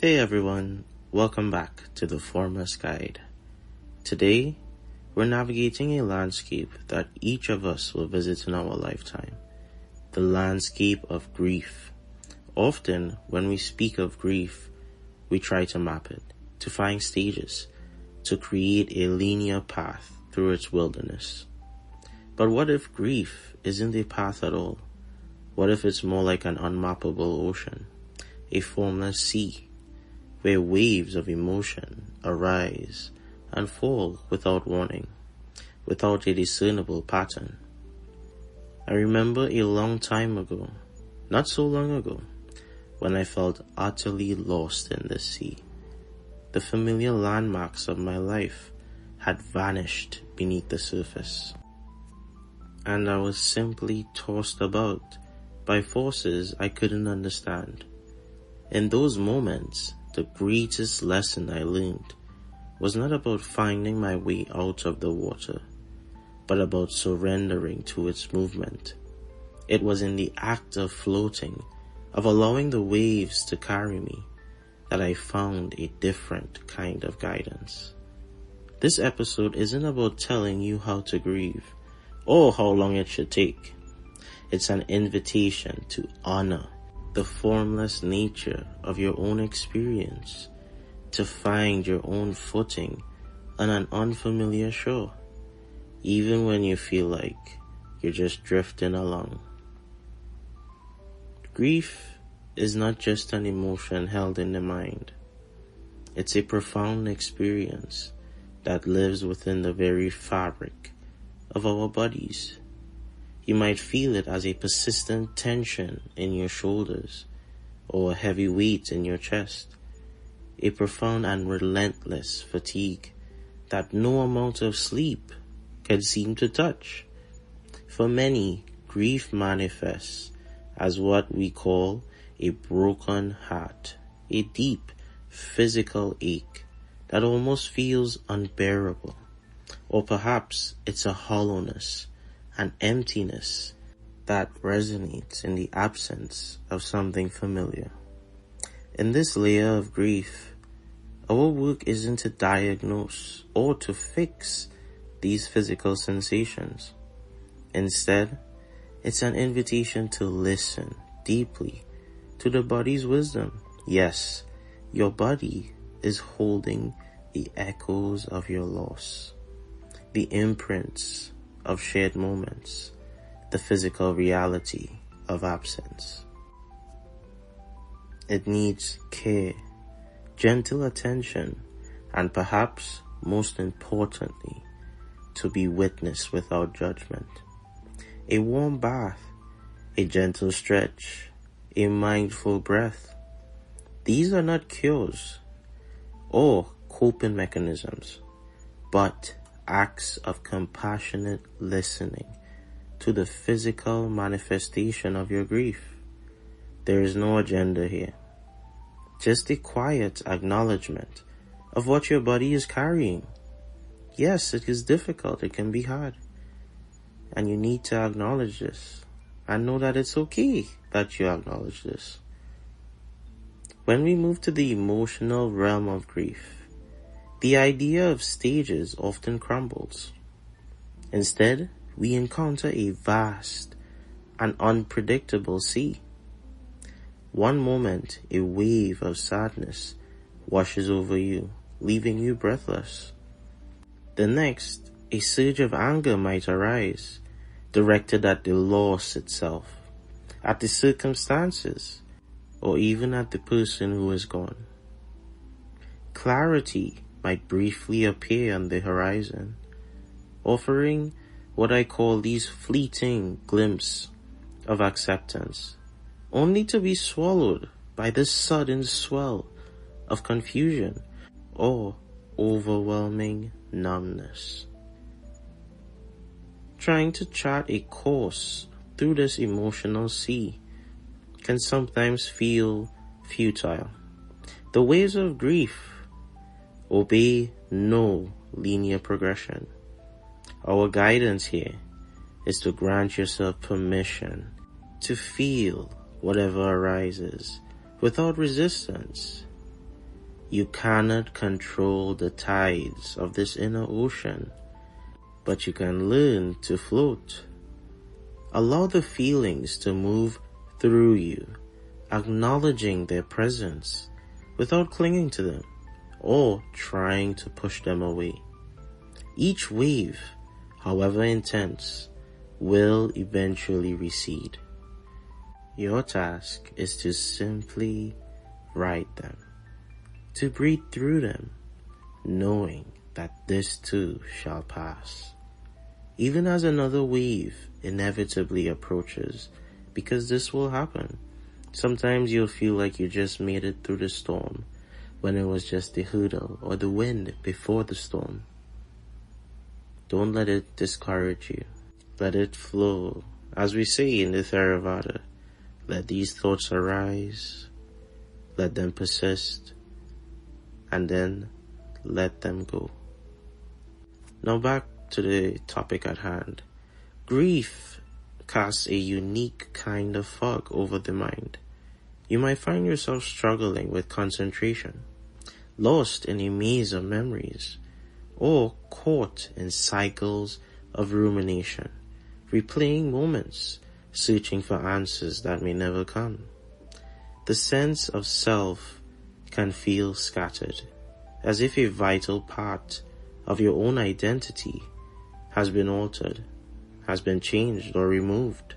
Hey everyone, welcome back to the Formless Guide. Today, we're navigating a landscape that each of us will visit in our lifetime. The landscape of grief. Often, when we speak of grief, we try to map it, to find stages, to create a linear path through its wilderness. But what if grief isn't a path at all? What if it's more like an unmappable ocean, a formless sea, where waves of emotion arise and fall without warning, without a discernible pattern? I remember a long time ago, not so long ago, when I felt utterly lost in the sea. The familiar landmarks of my life had vanished beneath the surface, and I was simply tossed about by forces I couldn't understand. In those moments, the greatest lesson I learned was not about finding my way out of the water, but about surrendering to its movement. It was in the act of floating, of allowing the waves to carry me, that I found a different kind of guidance. This episode isn't about telling you how to grieve or how long it should take. It's an invitation to honor the formless nature of your own experience, to find your own footing on an unfamiliar shore, even when you feel like you're just drifting along. Grief is not just an emotion held in the mind. It's a profound experience that lives within the very fabric of our bodies. You might feel it as a persistent tension in your shoulders or a heavy weight in your chest, a profound and relentless fatigue that no amount of sleep can seem to touch. For many, grief manifests as what we call a broken heart, a deep physical ache that almost feels unbearable, or perhaps it's a hollowness, an emptiness that resonates in the absence of something familiar. In this layer of grief, our work isn't to diagnose or to fix these physical sensations. Instead, it's an invitation to listen deeply to the body's wisdom. Yes, your body is holding the echoes of your loss, the imprints of shared moments, the physical reality of absence. It needs care, gentle attention, and perhaps most importantly, to be witnessed without judgment. A warm bath, a gentle stretch, a mindful breath. These are not cures or coping mechanisms, but acts of compassionate listening to the physical manifestation of your grief. There is no agenda here, just a quiet acknowledgement of what your body is carrying. Yes, it is difficult, it can be hard, and you need to acknowledge this and know that it's okay that you acknowledge this. When we move to the emotional realm of grief, the idea of stages often crumbles. Instead, we encounter a vast and unpredictable sea. One moment, a wave of sadness washes over you, leaving you breathless. The next, a surge of anger might arise, directed at the loss itself, at the circumstances, or even at the person who is gone. Clarity might briefly appear on the horizon, offering what I call these fleeting glimpses of acceptance, only to be swallowed by this sudden swell of confusion or overwhelming numbness. Trying to chart a course through this emotional sea can sometimes feel futile. The waves of grief obey no linear progression. Our guidance here is to grant yourself permission to feel whatever arises without resistance, You cannot control the tides of this inner ocean, but you can learn to float. Allow the feelings to move through you, acknowledging their presence without clinging to them or trying to push them away. Each wave, however intense, will eventually recede. Your task is to simply ride them, to breathe through them, knowing that this too shall pass. Even as another wave inevitably approaches, because this will happen. Sometimes you'll feel like you just made it through the storm, when it was just the hurdle or the wind before the storm. Don't let it discourage you. Let it flow. As we say in the Theravada, let these thoughts arise, let them persist, and then let them go. Now back to the topic at hand. Grief casts a unique kind of fog over the mind. You might find yourself struggling with concentration, lost in a maze of memories, or caught in cycles of rumination, replaying moments, searching for answers that may never come. The sense of self can feel scattered, as if a vital part of your own identity has been altered, has been changed or removed.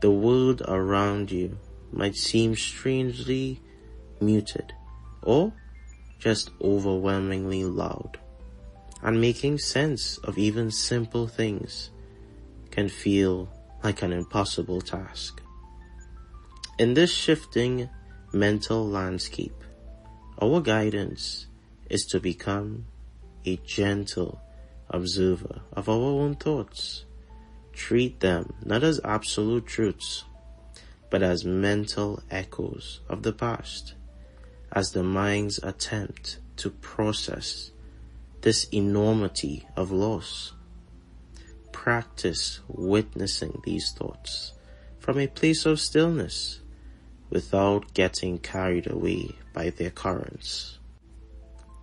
The world around you might seem strangely muted or just overwhelmingly loud, and making sense of even simple things can feel like an impossible task. In this shifting mental landscape, our guidance is to become a gentle observer of our own thoughts. Treat them not as absolute truths, but as mental echoes of the past, as the mind's attempt to process this enormity of loss. Practice witnessing these thoughts from a place of stillness without getting carried away by their currents.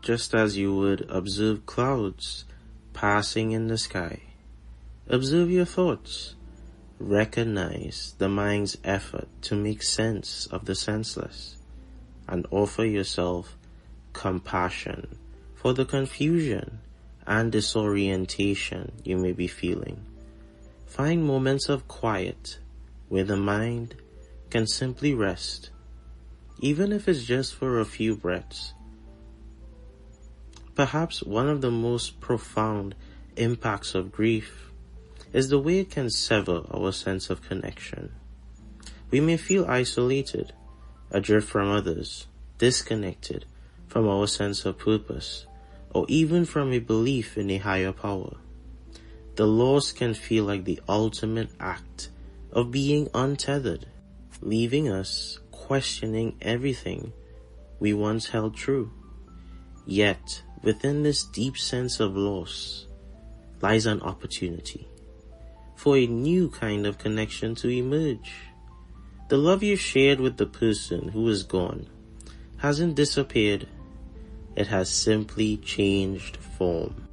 Just as you would observe clouds passing in the sky, observe your thoughts. Recognize the mind's effort to make sense of the senseless, and offer yourself compassion for the confusion and disorientation you may be feeling. Find moments of quiet where the mind can simply rest, even if it's just for a few breaths. Perhaps one of the most profound impacts of grief is the way it can sever our sense of connection. We may feel isolated, adrift from others, disconnected from our sense of purpose, or even from a belief in a higher power. The loss can feel like the ultimate act of being untethered, leaving us questioning everything we once held true. Yet, within this deep sense of loss lies an opportunity for a new kind of connection to emerge. The love you shared with the person who is gone hasn't disappeared. It has simply changed form.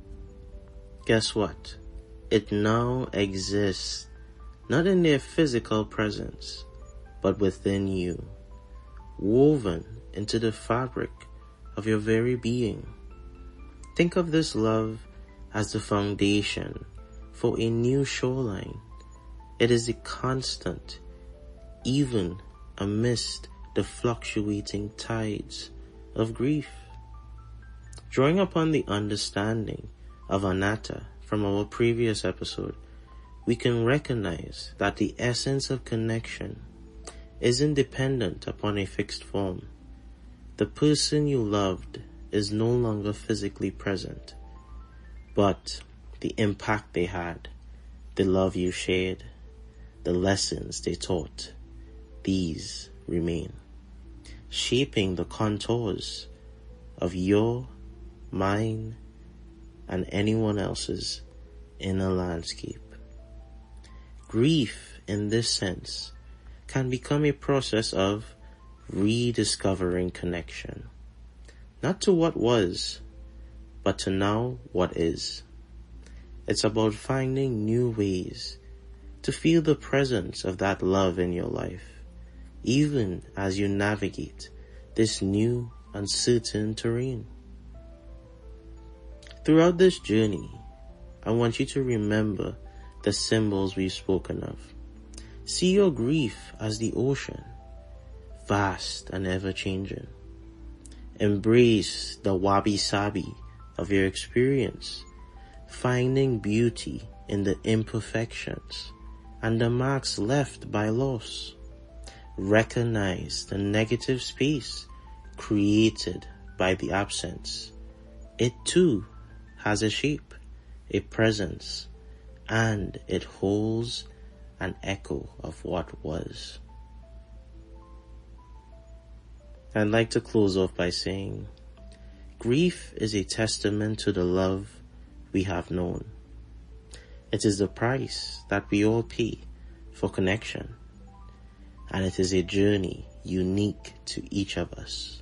Guess what? It now exists, not in their physical presence, but within you, woven into the fabric of your very being. Think of this love as the foundation for a new shoreline. It is a constant, even amidst the fluctuating tides of grief. Drawing upon the understanding of anatta from our previous episode, we can recognize that the essence of connection isn't dependent upon a fixed form. The person you loved is no longer physically present, but the impact they had, the love you shared, the lessons they taught, these remain, shaping the contours of your, mine, and anyone else's inner landscape. Grief, in this sense, can become a process of rediscovering connection, not to what was, but to now what is. It's about finding new ways to feel the presence of that love in your life, even as you navigate this new, uncertain terrain. Throughout this journey, I want you to remember the symbols we've spoken of. See your grief as the ocean, vast and ever-changing. Embrace the wabi-sabi of your experience, finding beauty in the imperfections and the marks left by loss. Recognize the negative space created by the absence. It too has a shape, a presence, and it holds an echo of what was. I'd like to close off by saying, grief is a testament to the love we have known. It is the price that we all pay for connection, and it is a journey unique to each of us.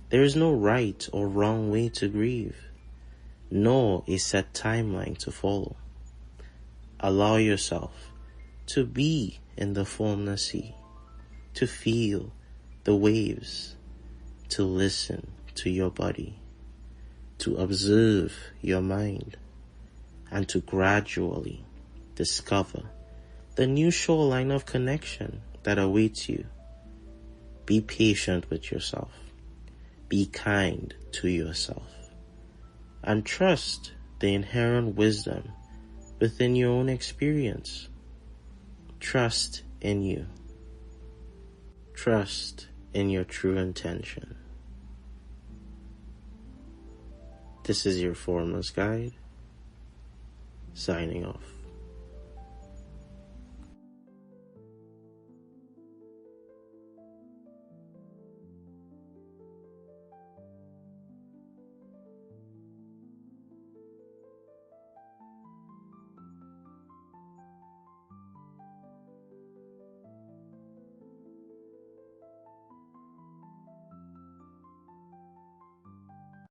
There is no right or wrong way to grieve, nor a set timeline to follow. Allow yourself to be in the formless sea, to feel the waves, to listen to your body, to observe your mind, and to gradually discover the new shoreline of connection that awaits you. Be patient with yourself. Be kind to yourself. And trust the inherent wisdom within your own experience. Trust in you. Trust in your true intention. This is your Formless Guide, signing off.